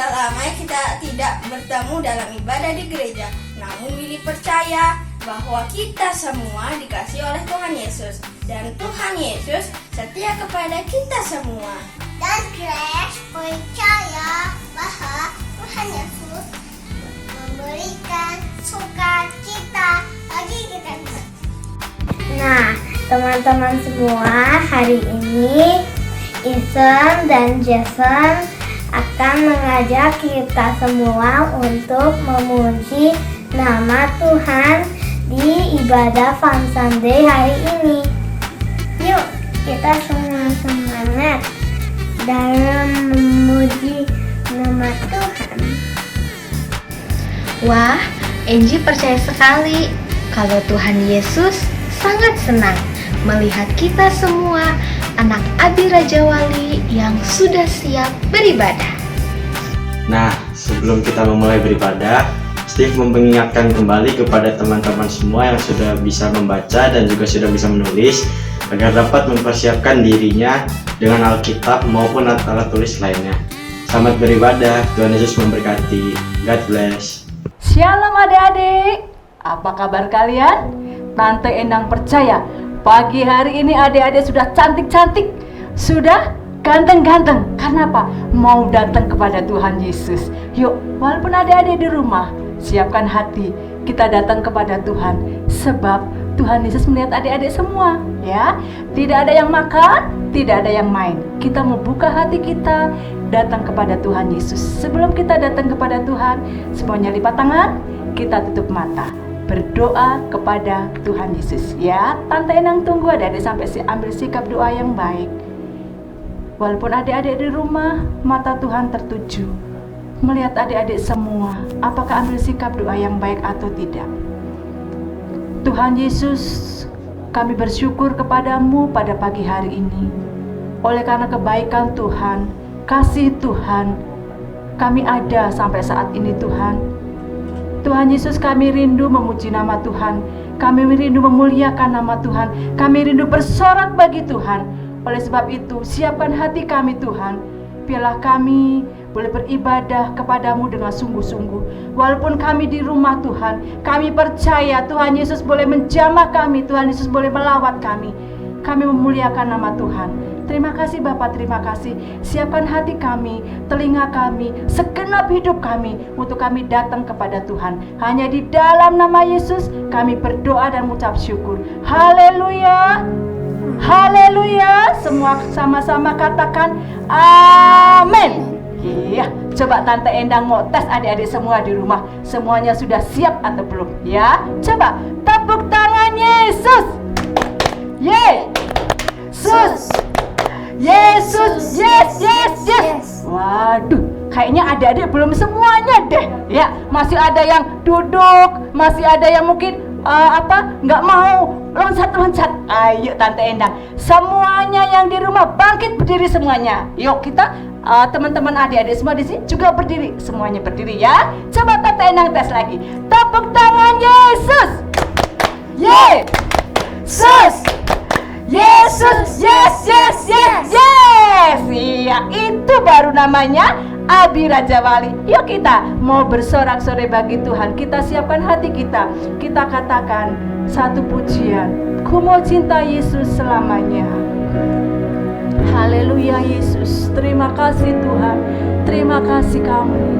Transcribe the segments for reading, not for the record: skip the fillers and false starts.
sudah lama kita tidak bertemu dalam ibadah di gereja. Namun Willy percaya bahwa kita semua dikasihi oleh Tuhan Yesus. Dan Tuhan Yesus setia kepada kita semua. Dan Grace percaya bahwa Tuhan Yesus memberikan sukacita bagi kita. Nah, teman-teman semua, hari ini Ethan dan Jason akan mengajak kita semua untuk memuji nama Tuhan di ibadah Fun Sunday hari ini. Yuk, kita semua semangat dalam memuji nama Tuhan. Wah, Angie percaya sekali kalau Tuhan Yesus sangat senang melihat kita semua anak Abi Raja Wali yang sudah siap beribadah. Nah, sebelum kita memulai beribadah, Steve mengingatkan kembali kepada teman-teman semua yang sudah bisa membaca dan juga sudah bisa menulis agar dapat mempersiapkan dirinya dengan Alkitab maupun alat tulis lainnya. Selamat beribadah, Tuhan Yesus memberkati. God bless. Shalom adik-adik, apa kabar kalian? Tante Endang percaya pagi hari ini adik-adik sudah cantik-cantik, sudah ganteng-ganteng. Karena apa? Mau datang kepada Tuhan Yesus. Yuk, walaupun adik-adik di rumah, siapkan hati, kita datang kepada Tuhan. Sebab Tuhan Yesus melihat adik-adik semua, ya. Tidak ada yang makan, tidak ada yang main. Kita mau buka hati kita, datang kepada Tuhan Yesus. Sebelum kita datang kepada Tuhan, semuanya lipat tangan, kita tutup mata, berdoa kepada Tuhan Yesus, ya. Tante Endang tunggu adik-adik sampai ambil sikap doa yang baik. Walaupun adik-adik di rumah, mata Tuhan tertuju melihat adik-adik semua, apakah ambil sikap doa yang baik atau tidak. Tuhan Yesus, kami bersyukur kepadamu pada pagi hari ini. Oleh karena kebaikan Tuhan, kasih Tuhan, kami ada sampai saat ini Tuhan. Tuhan Yesus, kami rindu memuji nama Tuhan. Kami rindu memuliakan nama Tuhan. Kami rindu bersorak bagi Tuhan. Oleh sebab itu, siapkan hati kami Tuhan. Biarlah kami boleh beribadah kepadamu dengan sungguh-sungguh. Walaupun kami di rumah Tuhan, kami percaya Tuhan Yesus boleh menjamah kami. Tuhan Yesus boleh melawat kami. Kami memuliakan nama Tuhan. Terima kasih Bapak, terima kasih. Siapkan hati kami, telinga kami, segenap hidup kami untuk kami datang kepada Tuhan. Hanya di dalam nama Yesus kami berdoa dan mengucap syukur. Haleluya. Haleluya. Semua sama-sama katakan amin. Iya, coba Tante Endang mau tes adik-adik semua di rumah. Semuanya sudah siap atau belum? Ya, coba tepuk tangan Yesus. Yeay. Sus. Yesus, yes, yes, yes. Waduh, kayaknya adik-adik belum semuanya deh. Ya, masih ada yang duduk, masih ada yang mungkin nggak mau loncat-loncat. Ayo Tante Endang, semuanya yang di rumah bangkit berdiri semuanya. Yuk kita teman-teman adik-adik semua di sini juga berdiri, semuanya berdiri ya. Coba Tante Endang tes lagi. Tepuk tangan Yesus. Yeay. Sus. Yesus, yes, yes, yes, yes. Iya, itu baru namanya Abi Raja Wali. Yuk kita mau bersorak-sorai bagi Tuhan. Kita siapkan hati kita. Kita katakan satu pujian. Ku mau cinta Yesus selamanya. Haleluya Yesus. Terima kasih Tuhan. Terima kasih kami.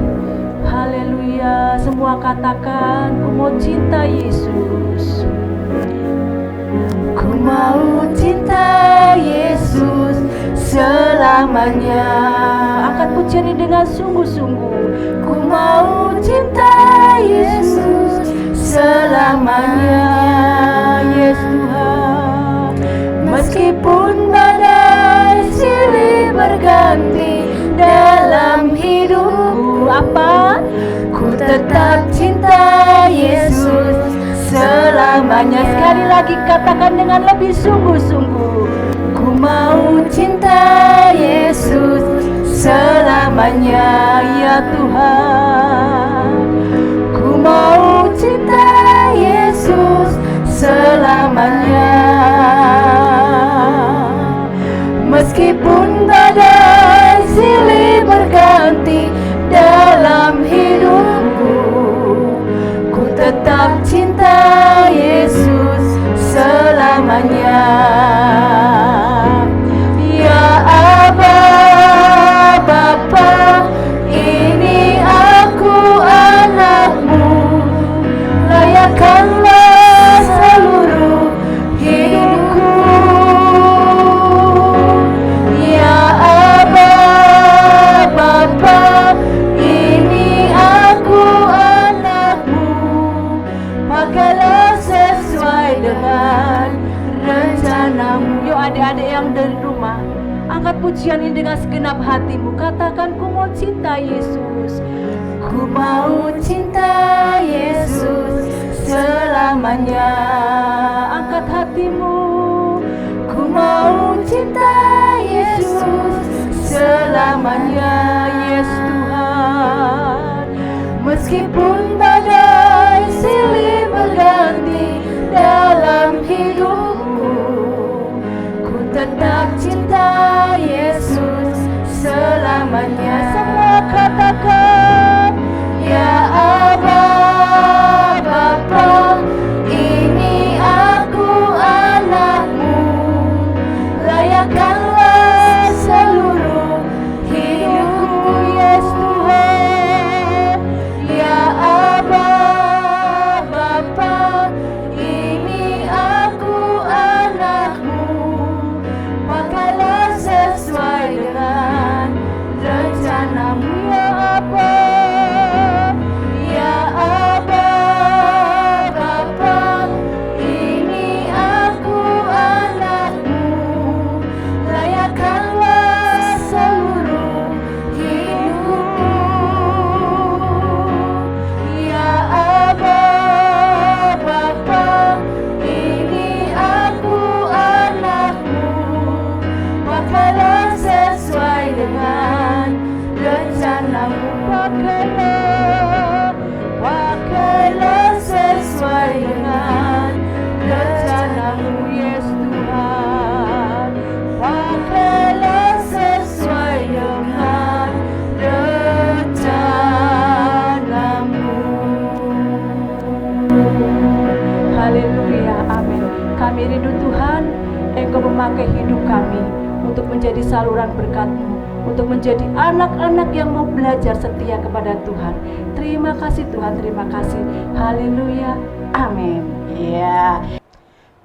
Haleluya. Semua katakan ku mau cinta Yesus. Ku mau cinta Yesus selamanya. Angkat pujian ini dengan sungguh-sungguh. Ku mau cinta Yesus selamanya. Yes Tuhan. Meskipun badai silih berganti dalam hidupku, apa? Ku tetap cinta Yesus selamanya. Sekali lagi katakan dengan lebih sungguh-sungguh. Ku mau cinta Yesus selamanya, ya Tuhan. Ku mau cinta Yesus selamanya. Meskipun badai silih berganti dan pujian ini dengan segenap hatimu. Katakan, ku mau cinta Yesus. Ku mau cinta Yesus selamanya. Angkat hatimu. Ku mau cinta Yesus selamanya. Yes Tuhan. Meskipun badai silih berganti dalam hidupku, ku tetap cinta Yesus selamanya. Semua katakan, ya Aba, Bapa, ini aku anakmu, layakkanlah seluruh hidupku. Yes Tuhan. Ya Aba, Bapa, ini aku anakmu, pakailah sesuai dengan rencanamu. Ya Aba, ya Aba, Bapa, ini aku anakmu, layakkanlah seluruh hidupku. Ya Aba, Bapa, ini aku anakmu, pakailah sesuai dengan rencanamu. Pakailah sesuai dengan rencanamu. Yes Tuhan. Pakailah sesuai dengan rencanamu. Haleluya, amin. Kami rindu Tuhan, Engkau memakai hidup kami untuk menjadi saluran berkat-Mu, untuk menjadi anak-anak yang mau belajar setia kepada Tuhan. Terima kasih Tuhan, terima kasih. Haleluya, amin. Ya,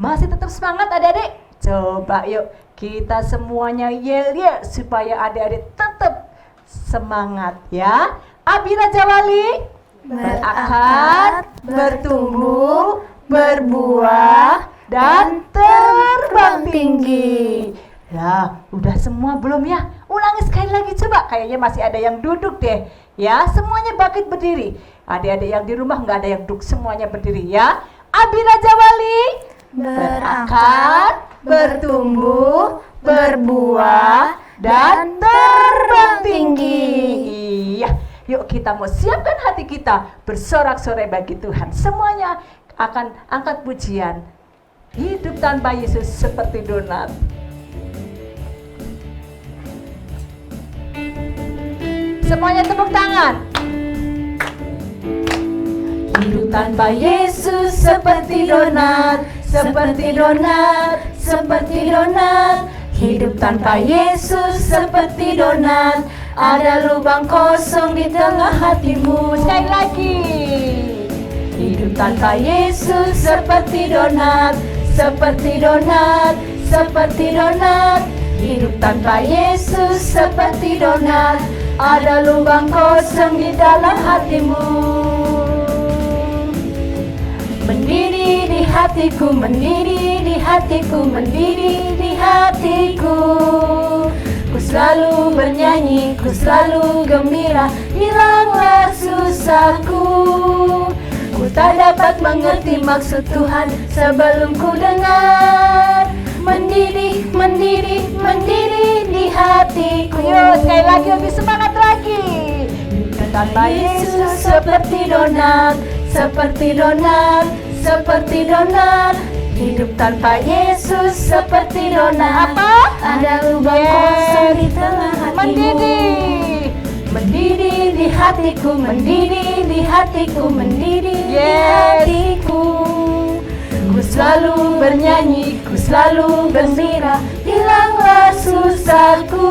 masih tetap semangat adik-adik? Coba yuk kita semuanya yel-yel supaya adik-adik tetap semangat ya. Abi Raja Wali berakar, bertumbuh, berbuah, dan terbang tinggi. Ya, udah semua belum ya? Ulangi sekali lagi coba. Kayaknya masih ada yang duduk deh. Ya, semuanya bangkit berdiri. Adik-adik yang di rumah nggak ada yang duduk, semuanya berdiri ya. Abi Raja Wali berakar, bertumbuh, berbuah, dan terbang tinggi. Iya, yuk kita mau siapkan hati kita bersorak-sorai bagi Tuhan. Semuanya akan angkat pujian. Hidup tanpa Yesus seperti donat. Semuanya tepuk tangan. Hidup tanpa Yesus seperti donat, seperti donat, seperti donat. Hidup tanpa Yesus seperti donat, ada lubang kosong di tengah hatimu. Sekali lagi. Hidup tanpa Yesus seperti donat, seperti donat, seperti donat. Hidup tanpa Yesus seperti donat, ada lubang kosong di dalam hatimu. Mendidih di hatiku, mendidih di hatiku, mendidih di hatiku. Ku selalu bernyanyi, ku selalu gembira, hilanglah susahku. Ku tak dapat mengerti maksud Tuhan sebelum ku dengar. Mendidih, mendidih, mendidih di hatiku. Yuk, sekali lagi, lebih semangat lagi. Tanpa Yesus seperti donat, seperti donat, seperti donat. Hidup tanpa Yesus seperti donat. Apa? Ada lubang kosong di tengah hatimu. Mendidih, mendidih di hatiku, mendidih di hatiku, mendidih di hatiku. Ku selalu bernyanyi, ku selalu gembira, hilanglah susahku.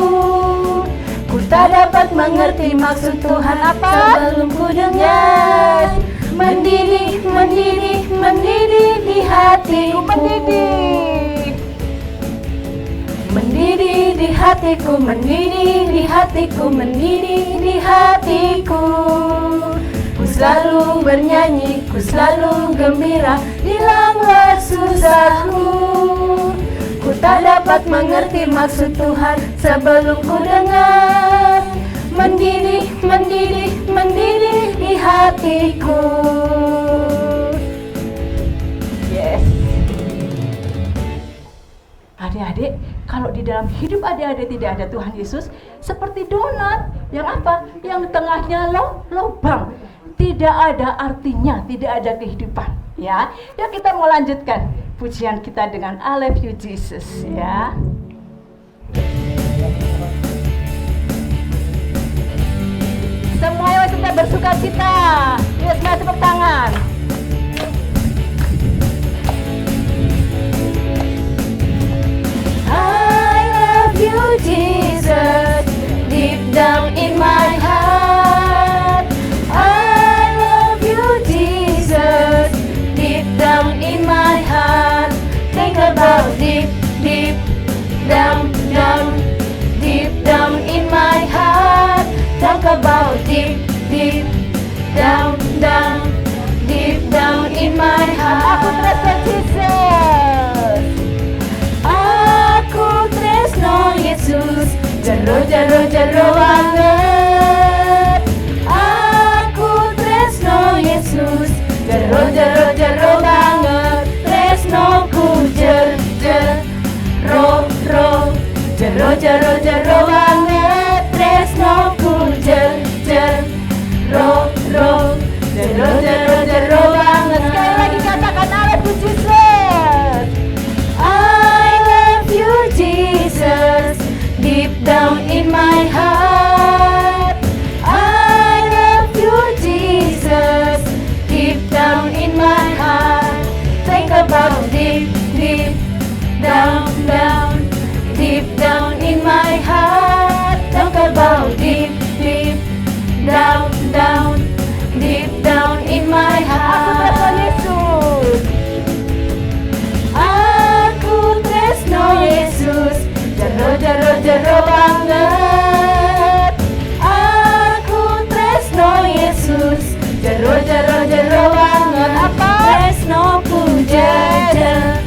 Ku tak dapat mengerti maksud Tuhan apa sebelum ku dengar. Mendidih, mendidih, mendidih di hatiku. Mendidih, mendidih di hatiku, mendidih di hatiku, mendidih di hatiku. Ku selalu bernyanyi, ku selalu gembira, hilanglah susahku. Ku Ku tak dapat mengerti maksud Tuhan sebelum ku dengar. Mendidih, mendidih, mendidih di hatiku. Yes. Adik-adik, kalau di dalam hidup adik-adik tidak ada Tuhan Yesus, seperti donat yang apa? Yang tengahnya lubang. Tidak ada artinya, tidak ada kehidupan. Ya, kita mau lanjutkan pujian kita dengan I Love You Jesus. Ya. Semua yang sudah bersuka cita, yuk semua tepuk tangan. I love you Jesus, deep down in my heart. I love you Jesus, deep down in my heart. Think about deep, deep down, down, deep down in my heart. Talk about deep, deep down, down, deep down in my heart. Aku tresno Jesus, aku tresno Yesus, jero jero jero banget. Aku tresno Yesus, jero jero jero banget. Tresnoku jer jer ro ro, jero jero jero banget. Tresnoku jer jer ro ro, jero jero jero banget. Sekali lagi katakan I love you Jesus. I love you Jesus, deep down in my heart. I love you Jesus, deep down in my heart. Think about deep, deep down, down, deep down in my heart. Talk about deep, deep down, down, deep down in my heart. Aku tresno Yesus, jero jero jero banget. Aku tresno Yesus, jero jero jero banget. Apa? Tresnoku jer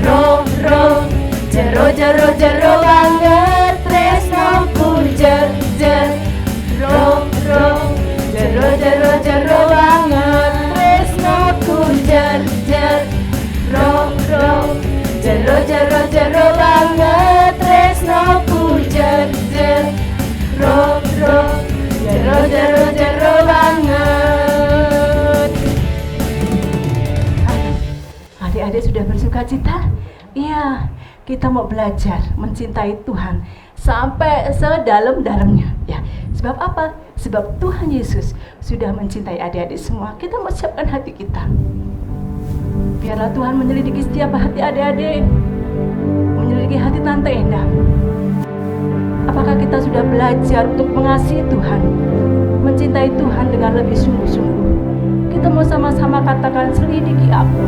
ro ro, jero jero jero banget. Tresnoku jer jer ro ro, jero jero jero banget. Tresnoku jer jer ro ro, jero jero jero banget. Tresnoku jer jer ro ro, jero jero jero banget. Adik-adik sudah bersuka cita? Iya, kita mau belajar mencintai Tuhan sampai sedalam-dalamnya. Ya, sebab apa? Sebab Tuhan Yesus sudah mencintai adik-adik semua. Kita mau siapkan hati kita. Biarlah Tuhan menyelidiki setiap hati adik-adik, menyelidiki hati Tante Endah. Apakah kita sudah belajar untuk mengasihi Tuhan, mencintai Tuhan dengan lebih sungguh-sungguh? Kita mau sama-sama katakan, selidiki aku.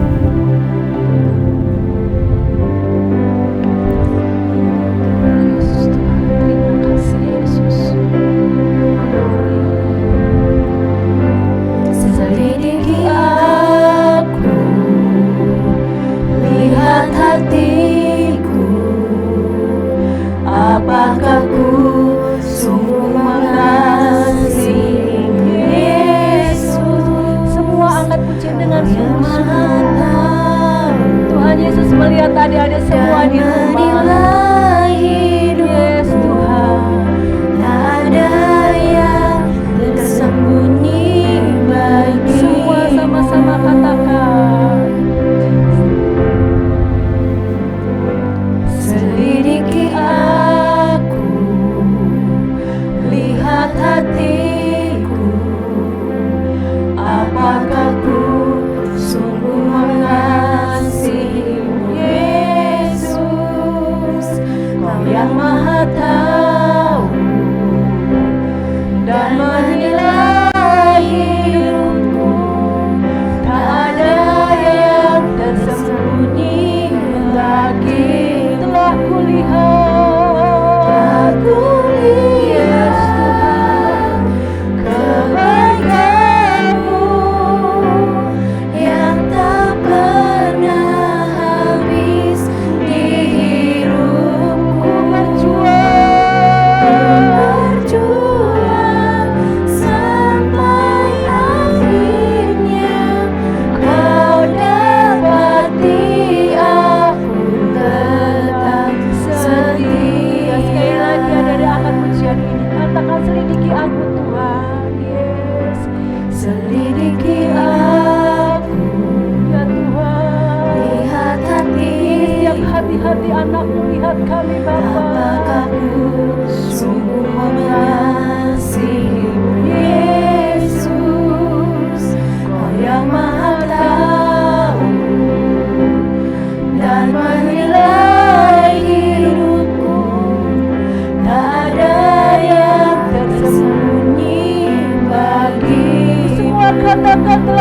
Yesus Tuhan, terima kasih Yesus. Selidiki aku, lihat hatiku, apakah ku sungguh mengasihi Yesus. Semua angkat pujian dengan sungguh-sungguh. Tuhan Yesus melihat adik-adik semua di rumah. Yes Tuhan, Tak ada yang tersembunyi bagi semua sama-sama katakan. Selidiki aku, lihat hatiku, apakah ku sungguh mengasihi Yesus. Kau yang maha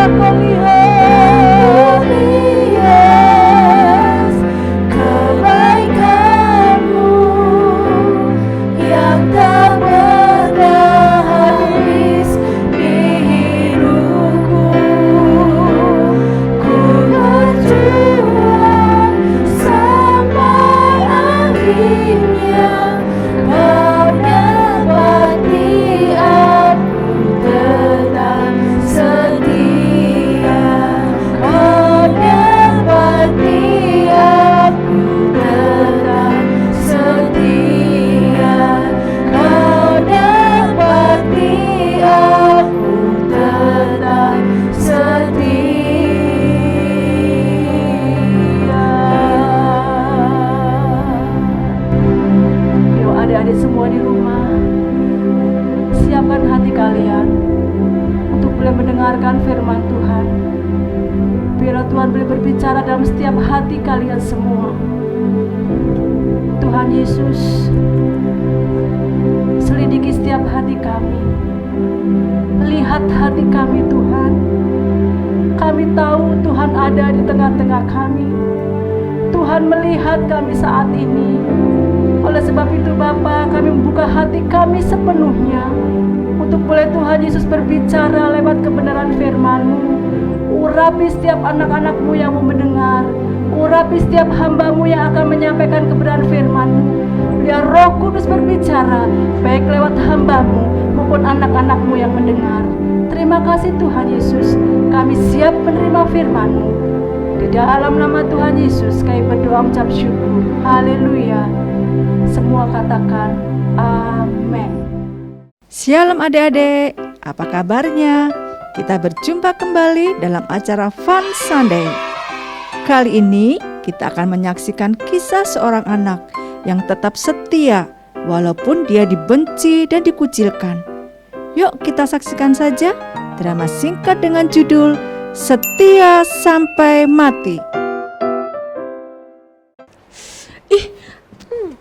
Coba kau lihat kebaikanmu yang tak pernah habis di hidupku. Ku berjuang sampai akhirnya kau dapati aku tetap setia. Kau dapati aku tetap setia. Kau dapati aku tetap setia. Yuk adik-adik semua di rumah, siapkan hati kalian untuk boleh mendengarkan firman Tuhan. Biar Tuhan boleh berbicara dalam setiap hati kalian semua. Tuhan Yesus, selidiki setiap hati kami. Lihat hati kami Tuhan. Kami tahu Tuhan ada di tengah-tengah kami. Tuhan melihat kami saat ini. Oleh sebab itu Bapa, kami membuka hati kami sepenuhnya untuk boleh Tuhan Yesus berbicara lewat kebenaran firman-Mu. Urapi setiap anak-anak-Mu yang mau mendengar. Urapi setiap hamba-Mu yang akan menyampaikan kebenaran firman-Mu. Biar Roh Kudus berbicara baik lewat hamba-Mu maupun anak-anak-Mu yang mendengar. Terima kasih Tuhan Yesus, kami siap menerima firman-Mu. Di dalam nama Tuhan Yesus kami berdoa mengucap syukur. Haleluya. Semua katakan amin. Shalom adik-adik, apa kabarnya? Kita berjumpa kembali dalam acara Fun Sunday. Kali ini kita akan menyaksikan kisah seorang anak yang tetap setia walaupun dia dibenci dan dikucilkan. Yuk kita saksikan saja drama singkat dengan judul Setia Sampai Mati.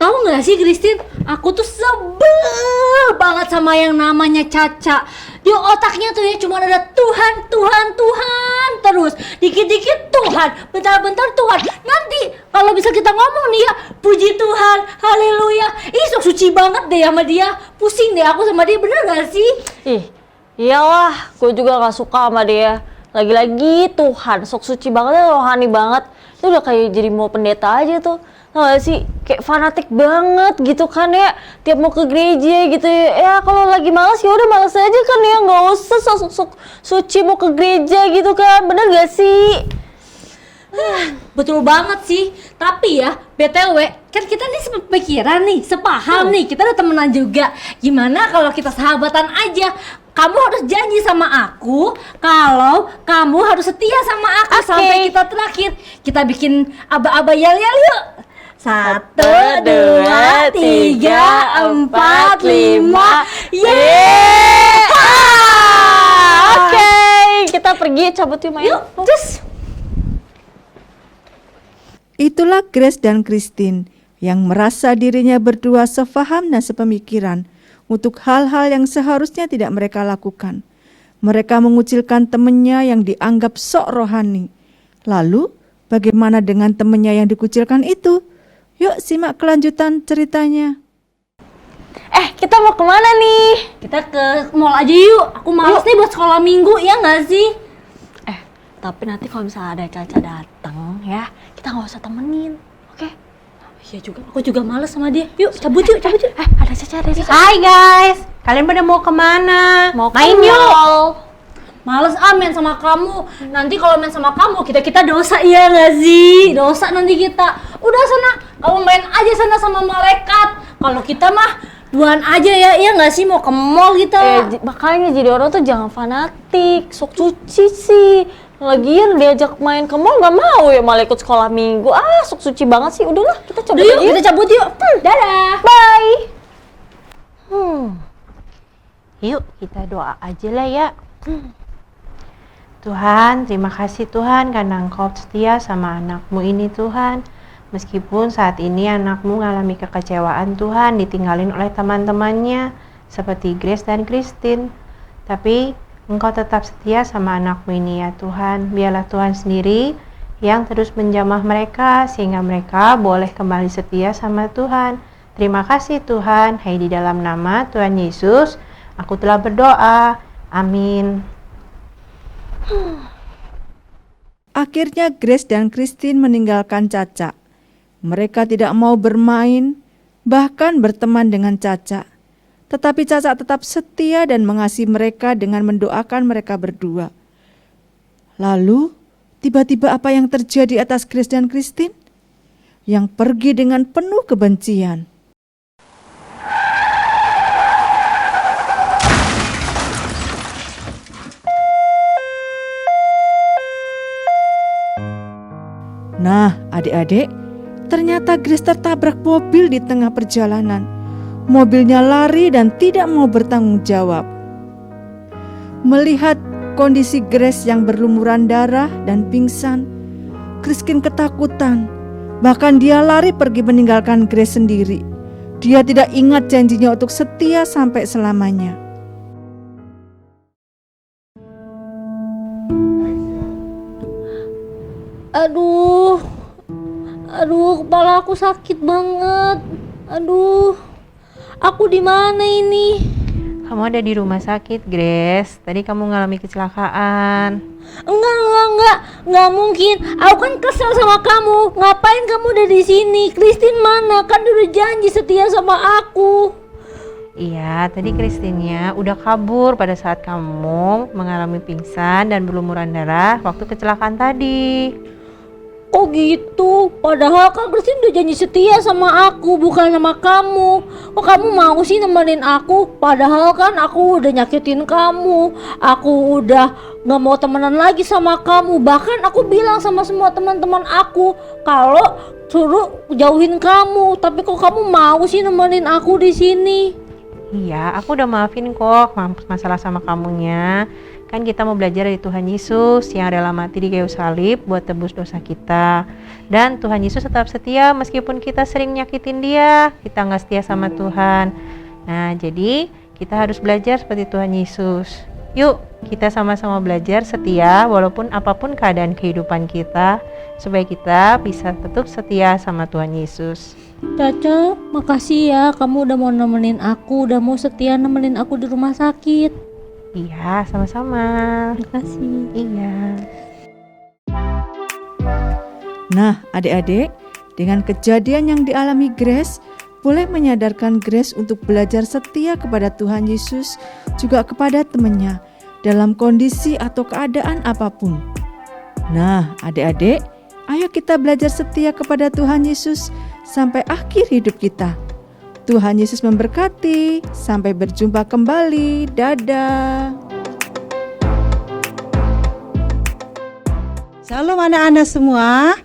Tahu nggak sih Christine, aku tuh sebel banget sama yang namanya Caca. Di otaknya tuh ya cuma ada Tuhan, Tuhan, Tuhan terus. Dikit-dikit Tuhan, bentar-bentar Tuhan. Nanti kalau bisa kita ngomong nih ya, puji Tuhan, haleluya. Ih sok suci banget deh sama dia. Pusing deh aku sama dia, bener gak sih? Ih, iyalah, gue juga gak suka sama dia. Lagi-lagi Tuhan, sok suci banget, rohani banget. Itu udah kayak jadi mau pendeta aja tuh. Tau gak sih, kayak fanatik banget gitu kan ya. Tiap mau ke gereja gitu ya. Ya kalau lagi malas ya udah malas aja kan ya. Gak usah sok suci mau ke gereja gitu kan. Bener gak sih? Betul banget sih. Tapi ya, BTW, kan kita nih sepikiran nih, sepaham nih. Kita udah temenan juga. Gimana kalau kita sahabatan aja? Kamu harus janji sama aku kalau kamu harus setia sama aku sampai kita terakhir. Kita bikin aba-aba yel-yel yuk. 1, 2, 3, 4, 5. Yeay! Oke, kita pergi cabut yuk main. Yuk, cus. Itulah Grace dan Christine yang merasa dirinya berdua sefaham dan sepemikiran untuk hal-hal yang seharusnya tidak mereka lakukan. Mereka mengucilkan temannya yang dianggap sok rohani. Lalu, bagaimana dengan temannya yang dikucilkan itu? Yuk simak kelanjutan ceritanya. Kita mau kemana nih? Kita ke mall aja yuk. Aku males nih buat sekolah minggu, ya nggak sih? Tapi nanti kalau misalnya ada Caca datang ya, kita nggak usah temenin, oke? Iya juga, aku juga males sama dia. Yuk, cabut yuk, cabut yuk. Ada Caca. Hai guys, kalian pada mau kemana? Mau main ke yuk. mall. Males main sama kamu. Nanti kalau main sama kamu, kita dosa, iya nggak sih? Dosa nanti kita. Udah sana, kamu main aja sana sama malaikat. Kalau kita mah duaan aja ya, iya nggak sih? Mau ke mall kita. Makanya jadi orang tuh jangan fanatik, sok suci sih. Lagian diajak main ke mall nggak mau ya, malah ikut sekolah minggu. Sok suci banget sih. Udahlah, kita cabut Udah aja. yuk, kita cabut yuk. Dadah. Bye. Yuk kita doa aja lah ya. Tuhan, terima kasih Tuhan karena Engkau setia sama anakmu ini Tuhan. Meskipun saat ini anakmu mengalami kekecewaan Tuhan, ditinggalin oleh teman-temannya seperti Grace dan Christine. Tapi Engkau tetap setia sama anakmu ini ya Tuhan. Biarlah Tuhan sendiri yang terus menjamah mereka sehingga mereka boleh kembali setia sama Tuhan. Terima kasih Tuhan. Hai di dalam nama Tuhan Yesus, aku telah berdoa. Amin. Akhirnya Grace dan Christine meninggalkan Caca. Mereka tidak mau bermain, bahkan berteman dengan Caca. Tetapi Caca tetap setia dan mengasihi mereka dengan mendoakan mereka berdua. Lalu, tiba-tiba apa yang terjadi atas Grace dan Christine? Yang pergi dengan penuh kebencian. Nah, adik-adik, ternyata Grace tertabrak mobil di tengah perjalanan. Mobilnya lari dan tidak mau bertanggung jawab. Melihat kondisi Grace yang berlumuran darah dan pingsan, Christine ketakutan. Bahkan dia lari pergi meninggalkan Grace sendiri. Dia tidak ingat janjinya untuk setia sampai selamanya. Aduh, kepala aku sakit banget. Aduh, aku di mana ini? Kamu ada di rumah sakit, Grace. Tadi kamu mengalami kecelakaan. Enggak mungkin. Aku kan kesel sama kamu. Ngapain kamu udah di sini? Christine mana? Kan udah janji setia sama aku. Iya, tadi Christine-nya udah kabur pada saat kamu mengalami pingsan dan berlumuran darah waktu kecelakaan tadi. Oh gitu, padahal kan Christine udah janji setia sama aku, bukan sama kamu. Oh kamu mau sih nemenin aku, padahal kan aku udah nyakitin kamu. Aku udah gak mau temenan lagi sama kamu. Bahkan aku bilang sama semua teman-teman aku kalau suruh jauhin kamu. Tapi kok kamu mau sih nemenin aku di sini? Iya, aku udah maafin kok masalah sama kamunya. Kan kita mau belajar dari Tuhan Yesus yang rela mati di kayu salib buat tebus dosa kita. Dan Tuhan Yesus tetap setia meskipun kita sering nyakitin dia, kita gak setia sama Tuhan. Nah, jadi kita harus belajar seperti Tuhan Yesus. Yuk, kita sama-sama belajar setia walaupun apapun keadaan kehidupan kita, supaya kita bisa tetap setia sama Tuhan Yesus. Caca, makasih ya kamu udah mau nemenin aku, udah mau setia nemenin aku di rumah sakit. Iya, sama-sama. Makasih. Iya. Nah, adik-adik, dengan kejadian yang dialami Grace, boleh menyadarkan Grace untuk belajar setia kepada Tuhan Yesus, juga kepada temannya, dalam kondisi atau keadaan apapun. Nah, adik-adik, ayo kita belajar setia kepada Tuhan Yesus sampai akhir hidup kita. Tuhan Yesus memberkati. Sampai berjumpa kembali. Dadah. Salam anak-anak semua.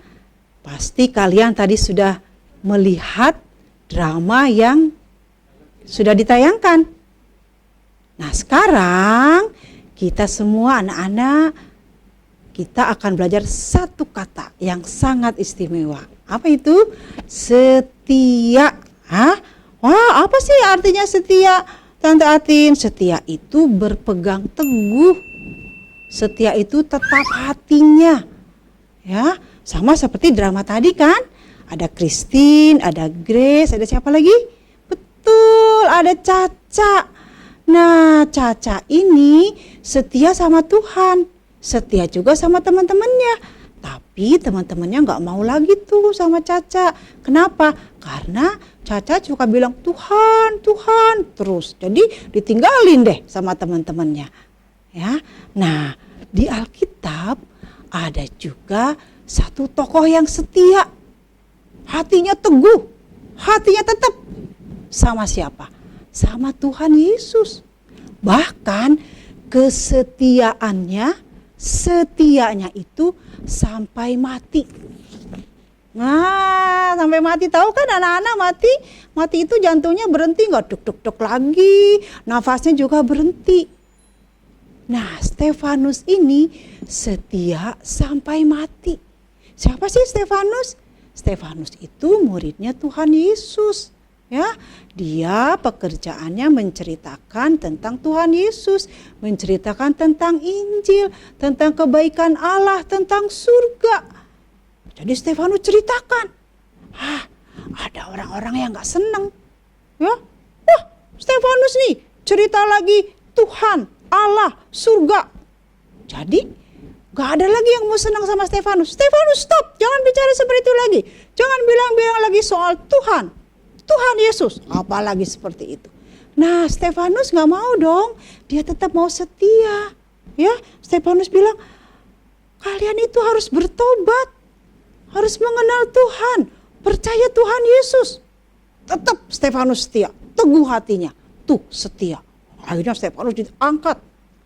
Pasti kalian tadi sudah melihat drama yang sudah ditayangkan. Nah, sekarang kita semua anak-anak, kita akan belajar satu kata yang sangat istimewa. Apa itu? Setia. Wah, apa sih artinya setia, Tante Atin? Setia itu berpegang teguh. Setia itu tetap hatinya. Ya, sama seperti drama tadi kan? Ada Christine, ada Grace, ada siapa lagi? Betul, ada Caca. Nah, Caca ini setia sama Tuhan, setia juga sama teman-temannya. Tapi teman-temannya gak mau lagi tuh sama Caca. Kenapa? Karena Caca suka bilang Tuhan, Tuhan terus. Jadi ditinggalin deh sama teman-temannya. Ya. Nah, di Alkitab ada juga satu tokoh yang setia. Hatinya teguh, hatinya tetap sama siapa? Sama Tuhan Yesus. Bahkan setianya itu sampai mati. Nah, sampai mati, tahu kan anak-anak mati itu jantungnya berhenti, nggak duk-duk-duk lagi, nafasnya juga berhenti. Nah, Stefanus ini setia sampai mati. Siapa sih Stefanus? Stefanus itu muridnya Tuhan Yesus. Ya, dia pekerjaannya menceritakan tentang Tuhan Yesus, menceritakan tentang Injil, tentang kebaikan Allah, tentang surga. Jadi Stefanus ceritakan. Ada orang-orang yang gak senang. Ya, wah, Stefanus nih cerita lagi Tuhan, Allah, surga. Jadi gak ada lagi yang mau senang sama Stefanus. Stefanus, stop, jangan bicara seperti itu lagi. Jangan bilang-bilang lagi soal Tuhan Yesus, apalagi seperti itu. Nah, Stefanus gak mau dong, dia tetap mau setia. Ya, Stefanus bilang, kalian itu harus bertobat, harus mengenal Tuhan, percaya Tuhan Yesus. Tetap Stefanus setia, teguh hatinya, tuh setia. Akhirnya Stefanus diangkat,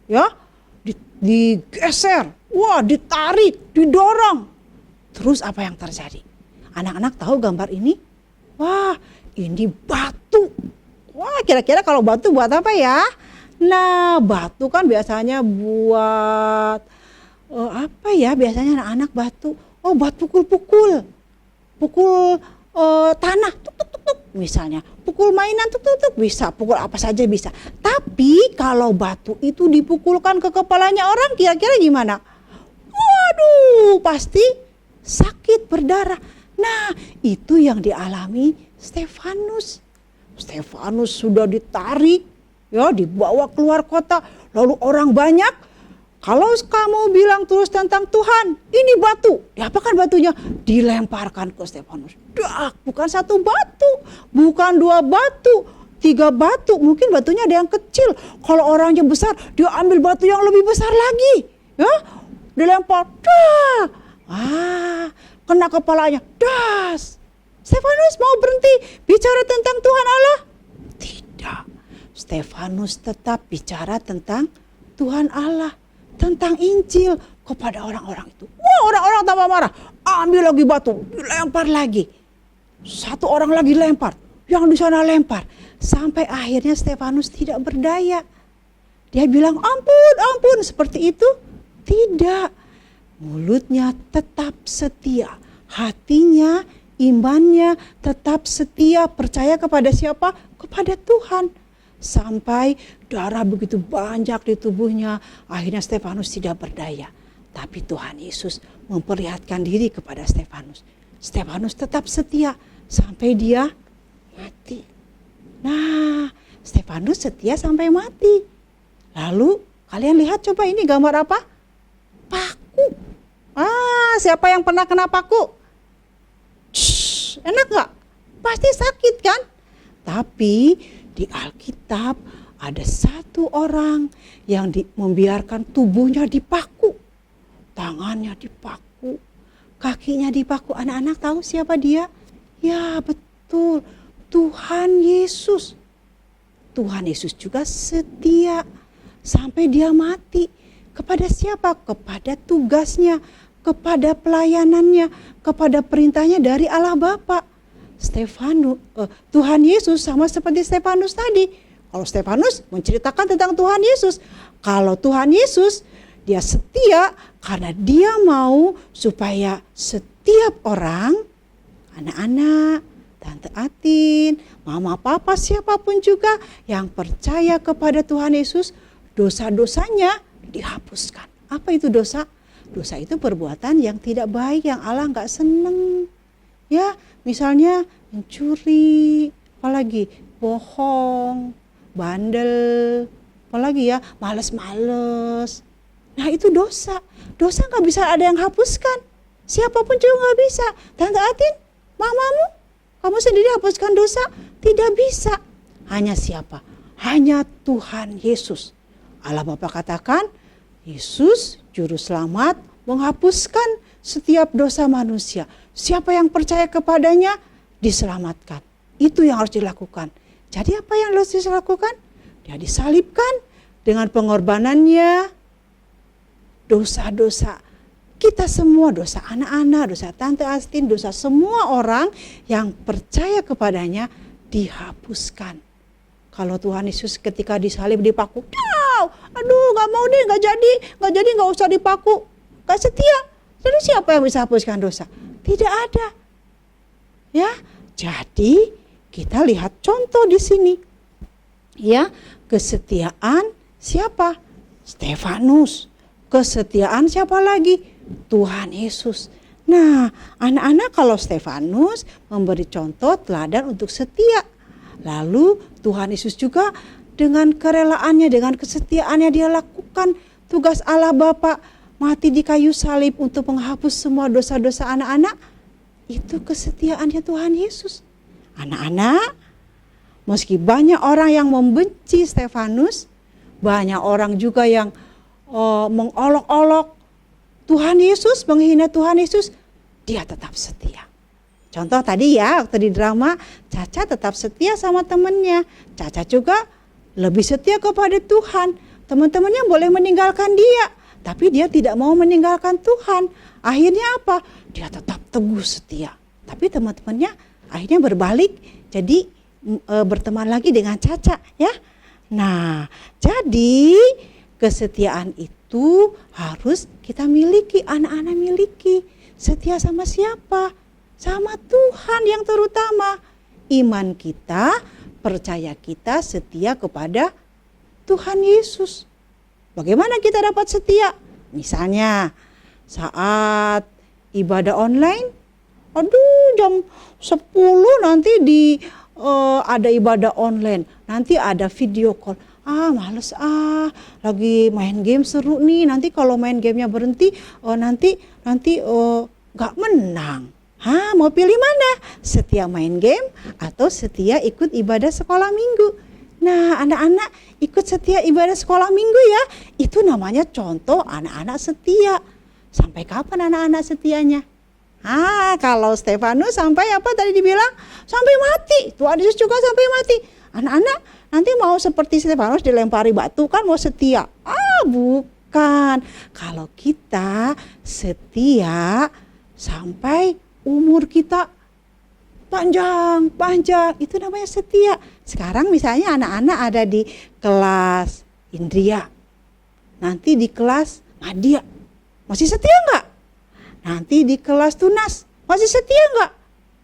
ya, digeser, wah, ditarik, didorong. Terus apa yang terjadi? Anak-anak tahu gambar ini? Wah, ini batu. Wah, kira-kira kalau batu buat apa ya? Nah, batu kan biasanya buat apa ya? Biasanya anak-anak batu. Oh, buat pukul-pukul. Pukul tanah, tuk tuk tuk tuk misalnya. Pukul mainan, tuk tuk tuk bisa. Pukul apa saja bisa. Tapi kalau batu itu dipukulkan ke kepalanya orang, kira-kira gimana? Waduh, pasti sakit, berdarah. Nah, itu yang dialami Stefanus. Stefanus sudah ditarik, ya, dibawa keluar kota, lalu orang banyak. Kalau kamu bilang terus tentang Tuhan, ini batu, diapakan batunya? Dilemparkan ke Stefanus. Dah, bukan satu batu, bukan dua batu, 3 batu, mungkin batunya ada yang kecil. Kalau orangnya besar, dia ambil batu yang lebih besar lagi, ya, dilempar, dah, kena kepalanya, das. Stefanus mau berhenti bicara tentang Tuhan Allah? Tidak. Stefanus tetap bicara tentang Tuhan Allah, tentang Injil kepada orang-orang itu. Wah, orang-orang tambah marah. Ambil lagi batu, dilempar lagi. Satu orang lagi lempar, yang di sana lempar. Sampai akhirnya Stefanus tidak berdaya. Dia bilang, ampun, ampun. Seperti itu? Tidak. Mulutnya tetap setia. Hatinya, imannya tetap setia, percaya kepada siapa? Kepada Tuhan. Sampai darah begitu banyak di tubuhnya, akhirnya Stefanus tidak berdaya. Tapi Tuhan Yesus memperlihatkan diri kepada Stefanus. Stefanus tetap setia sampai dia mati. Nah, Stefanus setia sampai mati. Lalu kalian lihat coba ini gambar apa? Paku. Siapa yang pernah kena paku? Enak gak? Pasti sakit kan? Tapi di Alkitab ada satu orang yang membiarkan tubuhnya dipaku. Tangannya dipaku, kakinya dipaku. Anak-anak tahu siapa dia? Ya betul, Tuhan Yesus. Tuhan Yesus juga setia sampai dia mati. Kepada siapa? Kepada tugasnya, kepada pelayanannya, kepada perintahnya dari Allah Bapa. Tuhan Yesus sama seperti Stefanus tadi. Kalau Stefanus menceritakan tentang Tuhan Yesus. Kalau Tuhan Yesus, dia setia karena dia mau supaya setiap orang, anak-anak, Tante Atin, mama papa siapapun juga yang percaya kepada Tuhan Yesus, dosa-dosanya dihapuskan. Apa itu dosa? Dosa itu perbuatan yang tidak baik, yang Allah nggak seneng. Ya, misalnya mencuri, apalagi bohong, bandel, apalagi ya males-males. Nah itu dosa. Dosa nggak bisa ada yang hapuskan. Siapapun juga nggak bisa. Tante Atin, mamamu, kamu sendiri hapuskan dosa? Tidak bisa. Hanya siapa? Hanya Tuhan Yesus. Allah Bapa katakan, Yesus Juru Selamat menghapuskan setiap dosa manusia. Siapa yang percaya kepadanya diselamatkan. Itu yang harus dilakukan. Jadi apa yang harus dilakukan? Dia disalibkan dengan pengorbanannya. Dosa-dosa kita semua, dosa anak-anak, dosa Tante Astin, dosa semua orang yang percaya kepadanya dihapuskan. Kalau Tuhan Yesus ketika disalib dipaku, aduh nggak mau deh, nggak jadi, nggak usah dipaku, nggak setia. Lalu siapa yang bisa hapuskan dosa? Tidak ada. Ya, jadi kita lihat contoh di sini. Ya, kesetiaan siapa? Stefanus. Kesetiaan siapa lagi? Tuhan Yesus. Nah, anak-anak, kalau Stefanus memberi contoh teladan untuk setia. Lalu Tuhan Yesus juga dengan kerelaannya, dengan kesetiaannya dia lakukan tugas Allah Bapa, mati di kayu salib untuk menghapus semua dosa-dosa anak-anak. Itu kesetiaannya Tuhan Yesus. Anak-anak, meski banyak orang yang membenci Stefanus, banyak orang juga yang mengolok-olok Tuhan Yesus, menghina Tuhan Yesus, dia tetap setia. Contoh tadi ya, waktu di drama, Caca tetap setia sama temannya. Caca juga lebih setia kepada Tuhan. Teman-temannya boleh meninggalkan dia, tapi dia tidak mau meninggalkan Tuhan. Akhirnya apa? Dia tetap teguh setia. Tapi teman-temannya akhirnya berbalik, jadi berteman lagi dengan Caca ya. Nah, jadi kesetiaan itu harus kita miliki, anak-anak miliki. Setia sama siapa? Sama Tuhan yang terutama. Iman kita, percaya kita setia kepada Tuhan Yesus. Bagaimana kita dapat setia? Misalnya saat ibadah online, jam 10 nanti ada ibadah online, nanti ada video call. Males lagi main game seru nih, nanti kalau main gamenya berhenti nanti gak menang. Mau pilih mana? Setia main game atau setia ikut ibadah sekolah minggu? Nah, anak-anak ikut setia ibadah sekolah minggu ya, itu namanya contoh anak-anak setia. Sampai kapan anak-anak setianya? Kalau Stefanus sampai apa tadi dibilang? Sampai mati. Tuhan Yesus juga sampai mati. Anak-anak nanti mau seperti Stefanus dilempari batu kan mau setia? Bukan. Kalau kita setia sampai umur kita panjang, itu namanya setia. Sekarang misalnya anak-anak ada di kelas Indria, nanti di kelas Madia, masih setia nggak? Nanti di kelas Tunas, masih setia nggak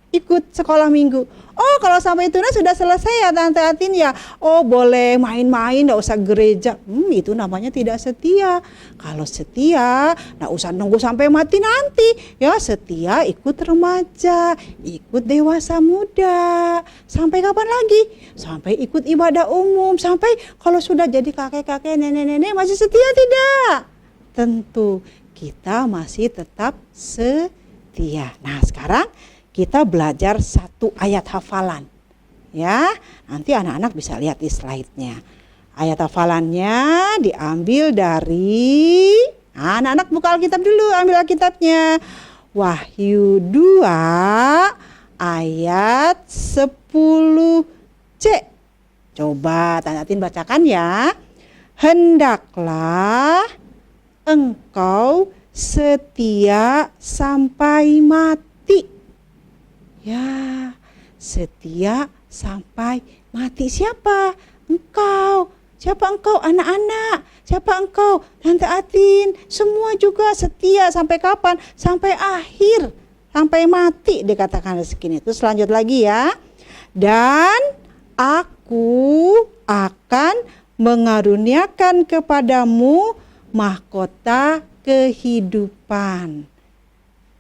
ikut sekolah minggu? Kalau sampai Tunas sudah selesai ya Tante Atin ya, boleh main-main, nggak usah gereja. Itu namanya tidak setia. Kalau setia, nggak usah nunggu sampai mati nanti. Ya setia ikut remaja, ikut dewasa muda. Sampai kapan lagi? Sampai ikut ibadah umum. Sampai kalau sudah jadi kakek-kakek, nenek-nenek masih setia tidak? Tentu kita masih tetap setia. Nah sekarang kita belajar satu ayat hafalan. Ya, nanti anak-anak bisa lihat di slide-nya. Ayat hafalannya diambil dari, anak-anak buka Alkitab dulu, ambil Alkitabnya. Wahyu 2 ayat 10c. Coba Tante bacakan ya. Hendaklah engkau setia sampai mati. Ya, setia sampai mati. Siapa? Engkau. Siapa engkau? Anak-anak. Siapa engkau? Tante Atin. Semua juga setia sampai kapan? Sampai akhir. Sampai mati dikatakan segini. Terus lanjut lagi ya. Dan aku akan mengaruniakan kepadamu mahkota kehidupan.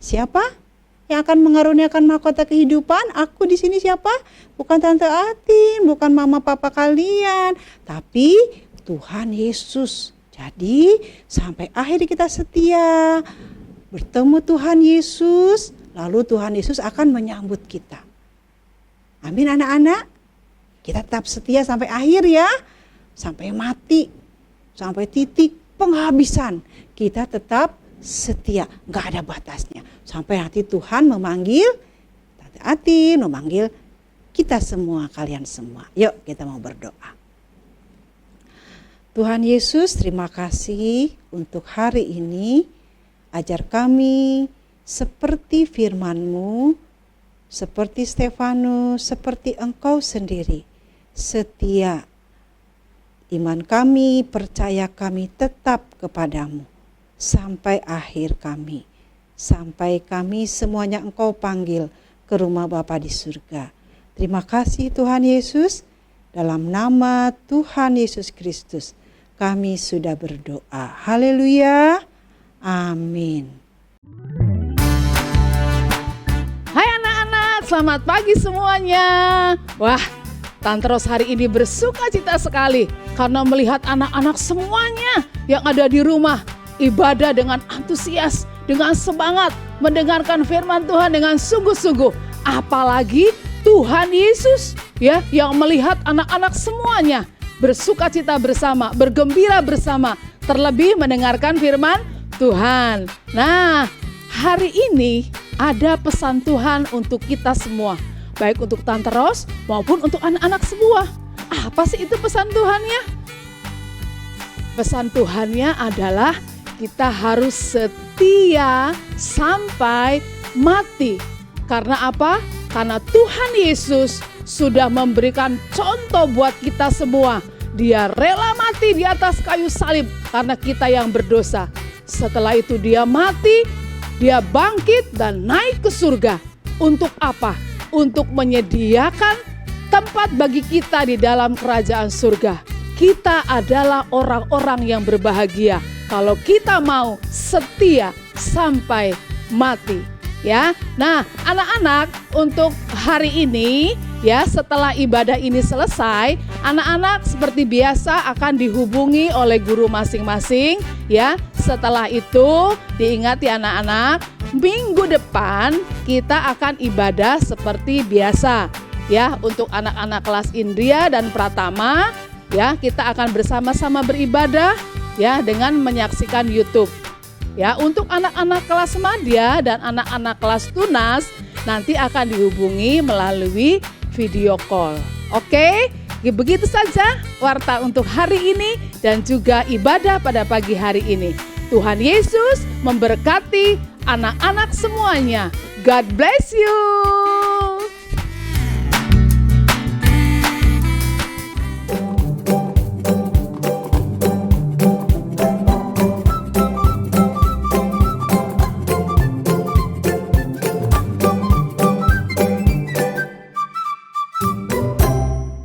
Siapa yang akan mengaruniakan mahkota kehidupan? Aku di sini siapa? Bukan Tante Atin, bukan mama papa kalian, tapi Tuhan Yesus. Jadi sampai akhir kita setia bertemu Tuhan Yesus, lalu Tuhan Yesus akan menyambut kita. Amin anak-anak. Kita tetap setia sampai akhir ya. Sampai mati, sampai titik penghabisan. Kita tetap setia, gak ada batasnya. Sampai nanti Tuhan memanggil Tante Atin, memanggil kita semua, kalian semua. Yuk kita mau berdoa. Tuhan Yesus, terima kasih untuk hari ini. Ajar kami seperti firman-Mu, seperti Stefanus, seperti Engkau sendiri. Setia. Iman kami, percaya kami tetap kepadamu. Sampai akhir kami. Sampai kami semuanya Engkau panggil ke rumah Bapa di surga. Terima kasih Tuhan Yesus. Dalam nama Tuhan Yesus Kristus kami sudah berdoa. Haleluya. Amin. Hai anak-anak, selamat pagi semuanya. Wah, Tante Ros hari ini bersuka cita sekali karena melihat anak-anak semuanya yang ada di rumah ibadah dengan antusias, dengan semangat, mendengarkan firman Tuhan dengan sungguh-sungguh. Apalagi Tuhan Yesus ya yang melihat anak-anak semuanya bersuka cita bersama, bergembira bersama, terlebih mendengarkan firman Tuhan. Nah, hari ini ada pesan Tuhan untuk kita semua, baik untuk Tante Ros maupun untuk anak-anak semua. Apa sih itu pesan Tuhannya? Pesan Tuhannya adalah kita harus setia sampai mati. Karena apa? Karena Tuhan Yesus sudah memberikan contoh buat kita semua. Dia rela mati di atas kayu salib karena kita yang berdosa. Setelah itu dia mati, dia bangkit dan naik ke surga. Untuk apa? Untuk menyediakan tempat bagi kita di dalam kerajaan surga. Kita adalah orang-orang yang berbahagia kalau kita mau setia sampai mati. Ya, nah anak-anak untuk hari ini ya setelah ibadah ini selesai, anak-anak seperti biasa akan dihubungi oleh guru masing-masing ya. Setelah itu diingat ya anak-anak, minggu depan kita akan ibadah seperti biasa ya. Untuk anak-anak kelas Indria dan Pratama ya kita akan bersama-sama beribadah ya dengan menyaksikan YouTube. Ya, untuk anak-anak kelas madya dan anak-anak kelas tunas nanti akan dihubungi melalui video call. Oke, begitu saja warta untuk hari ini dan juga ibadah pada pagi hari ini. Tuhan Yesus memberkati anak-anak semuanya. God bless you.